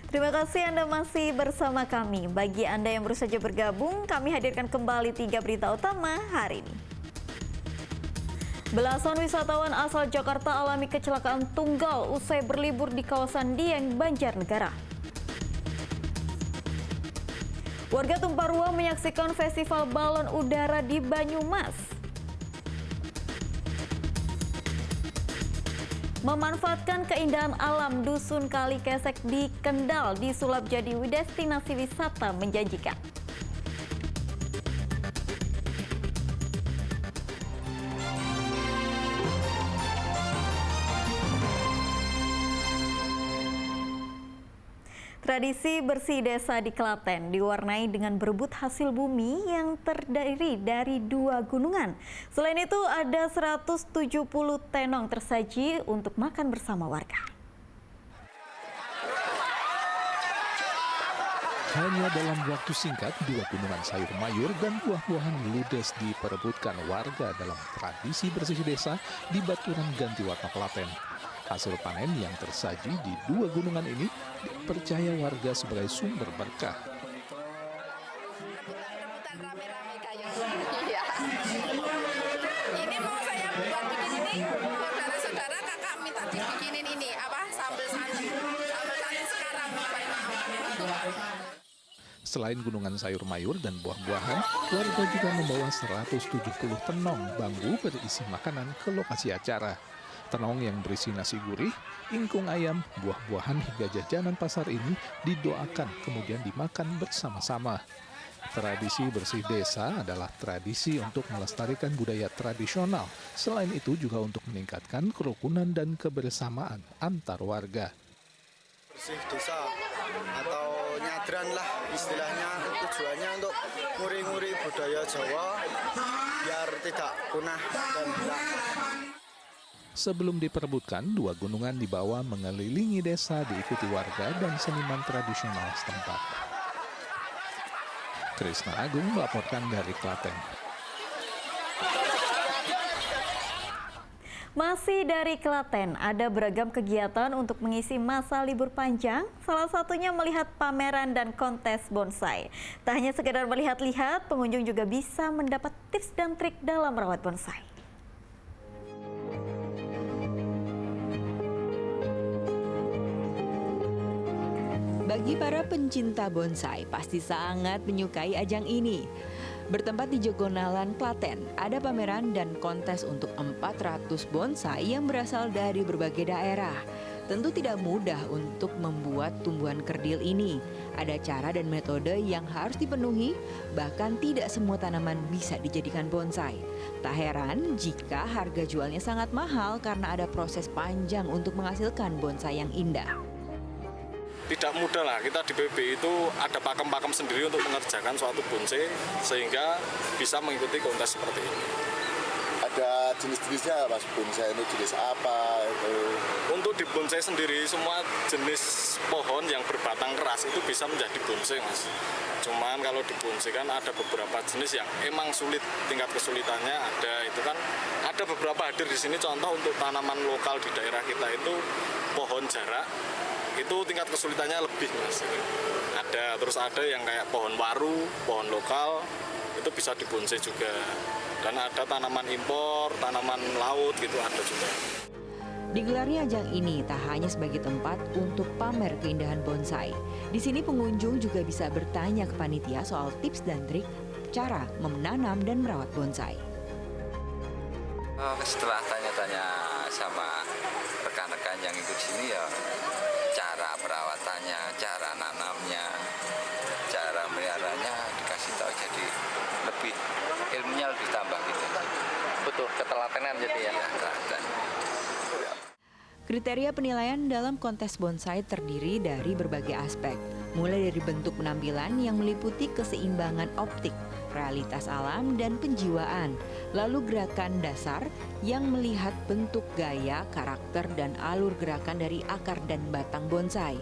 Terima kasih Anda masih bersama kami. Bagi Anda yang baru saja bergabung, kami hadirkan kembali 3 berita utama hari ini. Belasan wisatawan asal Jakarta alami kecelakaan tunggal usai berlibur di kawasan Dieng, Banjarnegara. Warga Tumparua menyaksikan festival balon udara di Banyumas. Memanfaatkan keindahan alam Dusun Kali Kesek di Kendal disulap jadi destinasi wisata menjanjikan. Tradisi bersih desa di Klaten diwarnai dengan berebut hasil bumi yang terdiri dari 2 gunungan. Selain itu ada 170 tenong tersaji untuk makan bersama warga. Hanya dalam waktu singkat, 2 gunungan sayur mayur dan buah-buahan ludes diperebutkan warga dalam tradisi bersih desa di Baturan Ganti Warna Klaten. Hasil panen yang tersaji di 2 gunungan ini dipercaya warga sebagai sumber berkah. Iya. Ini mau saya buat bikin ini, saudara-saudara kakak minta dibikinin ini, sambal santan sekarang. Selain gunungan sayur mayur dan buah-buahan, warga juga membawa 170 tenong bambu berisi makanan ke lokasi acara. Tenong yang berisi nasi gurih, ingkung ayam, buah-buahan hingga jajanan pasar ini didoakan kemudian dimakan bersama-sama. Tradisi bersih desa adalah tradisi untuk melestarikan budaya tradisional. Selain itu juga untuk meningkatkan kerukunan dan kebersamaan antar warga. Bersih desa atau nyadran lah istilahnya, tujuannya untuk nguri-nguri budaya Jawa biar tidak punah dan hilang. Sebelum diperebutkan, 2 gunungan dibawa mengelilingi desa diikuti warga dan seniman tradisional setempat. Krisna Agung melaporkan dari Klaten. Masih dari Klaten, ada beragam kegiatan untuk mengisi masa libur panjang, salah satunya melihat pameran dan kontes bonsai. Tak hanya sekedar melihat-lihat, pengunjung juga bisa mendapat tips dan trik dalam merawat bonsai. Bagi para pencinta bonsai, pasti sangat menyukai ajang ini. Bertempat di Jogonalan, Klaten, ada pameran dan kontes untuk 400 bonsai yang berasal dari berbagai daerah. Tentu tidak mudah untuk membuat tumbuhan kerdil ini. Ada cara dan metode yang harus dipenuhi, bahkan tidak semua tanaman bisa dijadikan bonsai. Tak heran jika harga jualnya sangat mahal karena ada proses panjang untuk menghasilkan bonsai yang indah. Tidak mudah lah, kita di PB itu ada pakem-pakem sendiri untuk mengerjakan suatu bonsai sehingga bisa mengikuti kontes seperti ini. Ada jenis-jenisnya Mas, bonsai itu jenis apa itu? Untuk di bonsai sendiri semua jenis pohon yang berbatang keras itu bisa menjadi bonsai Mas. Cuman kalau di bonsai kan ada beberapa jenis yang emang sulit, tingkat kesulitannya ada beberapa hadir di sini. Contoh untuk tanaman lokal di daerah kita itu pohon jarak. Itu tingkat kesulitannya lebih Mas. Terus ada yang kayak pohon waru, pohon lokal, itu bisa dibonsai juga. Dan ada tanaman impor, tanaman laut gitu ada juga. Digelarnya ajang ini tak hanya sebagai tempat untuk pamer keindahan bonsai. Di sini pengunjung juga bisa bertanya ke panitia soal tips dan trik cara menanam dan merawat bonsai. Setelah tanya-tanya sama rekan-rekan yang ikut sini ya, cara perawatannya, cara nanamnya, cara meliharanya dikasih tahu, jadi lebih ilmunya lebih tambah gitu. Betul, ketelatenan jadi ya. Telaten. Kriteria penilaian dalam kontes bonsai terdiri dari berbagai aspek, mulai dari bentuk penampilan yang meliputi keseimbangan optik, realitas alam, dan penjiwaan, lalu gerakan dasar yang melihat bentuk, gaya, karakter, dan alur gerakan dari akar dan batang bonsai.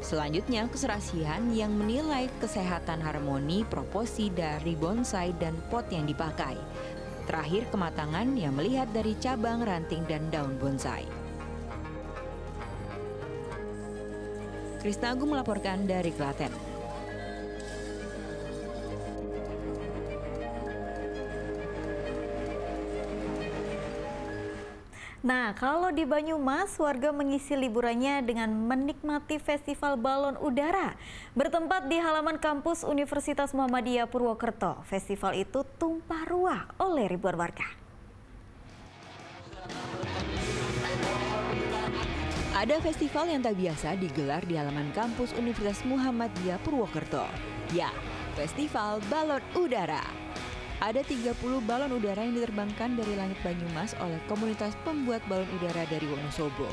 Selanjutnya, keserasian yang menilai kesehatan harmoni proporsi dari bonsai dan pot yang dipakai. Terakhir, kematangan yang melihat dari cabang, ranting, dan daun bonsai. Krisna Agung melaporkan dari Klaten. Nah, kalau di Banyumas, warga mengisi liburannya dengan menikmati festival balon udara. Bertempat di halaman kampus Universitas Muhammadiyah Purwokerto, festival itu tumpah ruah oleh ribuan warga. Ada festival yang tak biasa digelar di halaman kampus Universitas Muhammadiyah Purwokerto. Ya, Festival Balon Udara. Ada 30 balon udara yang diterbangkan dari langit Banyumas oleh komunitas pembuat balon udara dari Wonosobo.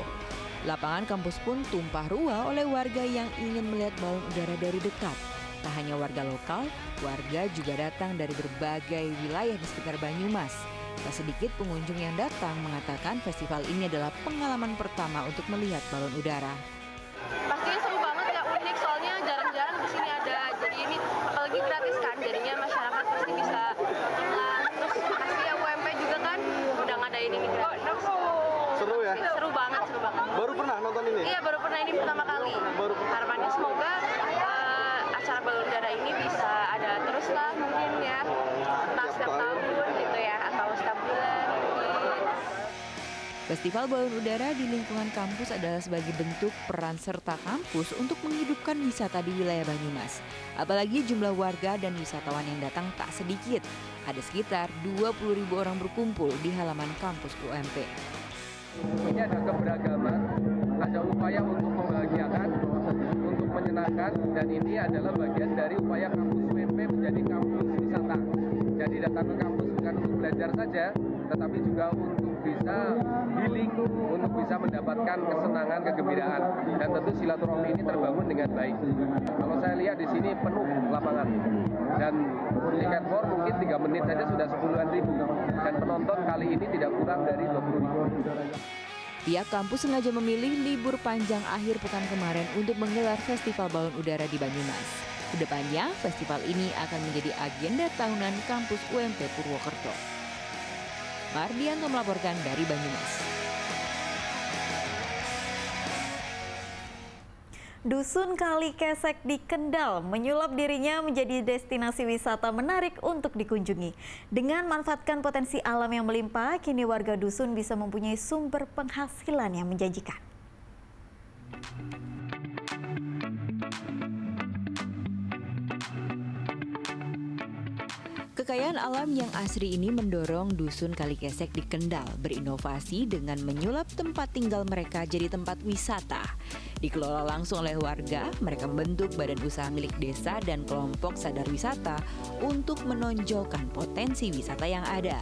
Lapangan kampus pun tumpah ruah oleh warga yang ingin melihat balon udara dari dekat. Tak hanya warga lokal, warga juga datang dari berbagai wilayah di sekitar Banyumas. Tak sedikit pengunjung yang datang mengatakan festival ini adalah pengalaman pertama untuk melihat balon udara. Pastinya seru banget ya, unik soalnya jarang-jarang di sini ada. Jadi ini apalagi gratis kan, jadinya masyarakat pasti bisa terus pasti ya UMP juga kan udah ngadain ini gratis. Seru ya? Seru banget, seru banget. Baru pernah nonton ini? Iya, baru pernah, ini pertama kali. Harapannya semoga acara balon udara ini bisa ada terus lah mungkin ya. Entah setiap tahun gitu ya, atau setiap bulan mungkin. Festival balon udara di lingkungan kampus adalah sebagai bentuk peran serta kampus untuk menghidupkan wisata di wilayah Banyumas. Apalagi jumlah warga dan wisatawan yang datang tak sedikit. Ada sekitar 20.000 orang berkumpul di halaman kampus UMP. Ini ada keberagaman, ada upaya untuk membahagiakan, untuk menyenangkan, dan ini adalah bagian dari upaya kampus UMP menjadi kampus wisata. Jadi datang ke kampus bukan untuk belajar saja, tetapi juga untuk bisa healing, untuk bisa mendapatkan kesenangan, kegembiraan, dan tentu silaturahmi ini terbangun dengan baik. Kalau saya lihat di sini penuh lapangan, dan tiket for mungkin 3 menit saja sudah 10-an ribu, dan penonton kali ini tidak kurang dari 20.000. Pihak kampus sengaja memilih libur panjang akhir pekan kemarin untuk menggelar festival balon udara di Banyumas. Kedepannya, festival ini akan menjadi agenda tahunan kampus UMP Purwokerto. Mardianto melaporkan dari Banyumas. Dusun Kali Kesek di Kendal menyulap dirinya menjadi destinasi wisata menarik untuk dikunjungi. Dengan manfaatkan potensi alam yang melimpah, kini warga dusun bisa mempunyai sumber penghasilan yang menjanjikan. Kekayaan alam yang asri ini mendorong Dusun Kali Kesek di Kendal berinovasi dengan menyulap tempat tinggal mereka jadi tempat wisata. Dikelola langsung oleh warga, mereka membentuk badan usaha milik desa dan kelompok sadar wisata untuk menonjolkan potensi wisata yang ada.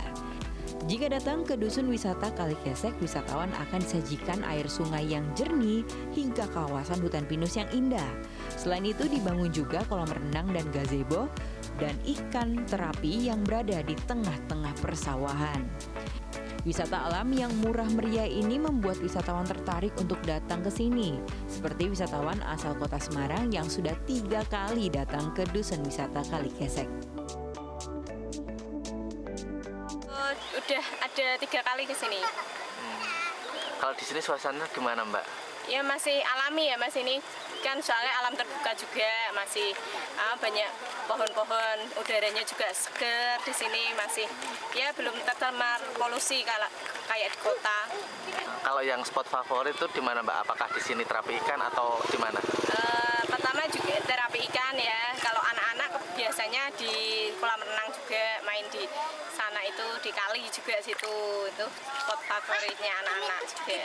Jika datang ke Dusun Wisata Kali Kesek, wisatawan akan disajikan air sungai yang jernih hingga kawasan hutan pinus yang indah. Selain itu dibangun juga kolam renang dan gazebo dan ikan terapi yang berada di tengah-tengah persawahan. Wisata alam yang murah meriah ini membuat wisatawan tertarik untuk datang ke sini. Seperti wisatawan asal kota Semarang yang sudah 3 kali datang ke Dusun Wisata Kali Kesek. Udah ada 3 kali ke sini. Kalau di sini suasananya gimana, Mbak? Ya masih alami ya Mas, ini kan soalnya alam terbuka juga, masih banyak pohon-pohon, udaranya juga segar di sini, masih ya belum tercemar polusi kayak di kota. Kalau yang spot favorit itu di mana, Mbak? Apakah di sini terapi ikan atau di mana? Pertama juga terapi ikan ya. Kalau anak-anak biasanya di kolam renang juga, main di sana itu di kali juga situ, itu spot favoritnya anak-anak juga.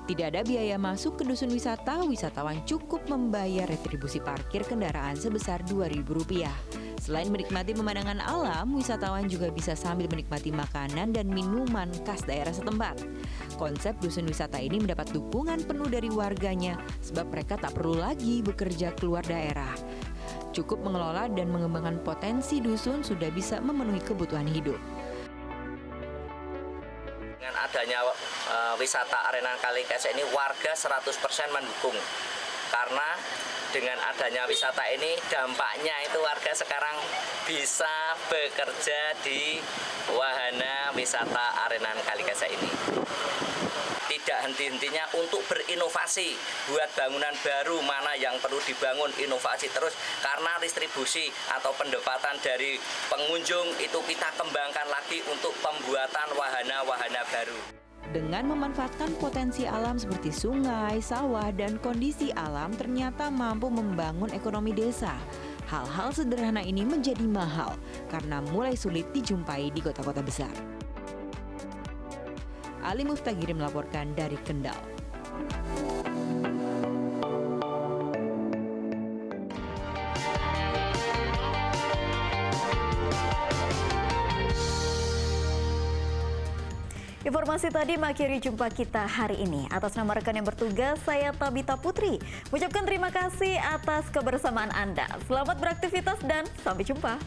Tidak ada biaya masuk ke dusun wisata, wisatawan cukup membayar retribusi parkir kendaraan sebesar Rp2.000. Selain menikmati pemandangan alam, wisatawan juga bisa sambil menikmati makanan dan minuman khas daerah setempat. Konsep dusun wisata ini mendapat dukungan penuh dari warganya, sebab mereka tak perlu lagi bekerja keluar daerah. Cukup mengelola dan mengembangkan potensi dusun sudah bisa memenuhi kebutuhan hidup. Dengan adanya wisata Arena Kali Kesek ini, warga 100% mendukung. Karena dengan adanya wisata ini, dampaknya itu warga sekarang bisa bekerja di wahana wisata Arena Kali Kesek ini. tidak henti-hentinya untuk berinovasi buat bangunan baru mana yang perlu dibangun, inovasi terus karena distribusi atau pendapatan dari pengunjung itu kita kembangkan lagi untuk pembuatan wahana-wahana baru. Dengan memanfaatkan potensi alam seperti sungai, sawah, dan kondisi alam ternyata mampu membangun ekonomi desa. Hal-hal sederhana ini menjadi mahal karena mulai sulit dijumpai di kota-kota besar. Ali Muftagiri melaporkan dari Kendal. Informasi tadi mengakhiri jumpa kita hari ini. Atas nama rekan yang bertugas, saya Tabita Putri. Mengucapkan terima kasih atas kebersamaan Anda. Selamat beraktivitas dan sampai jumpa.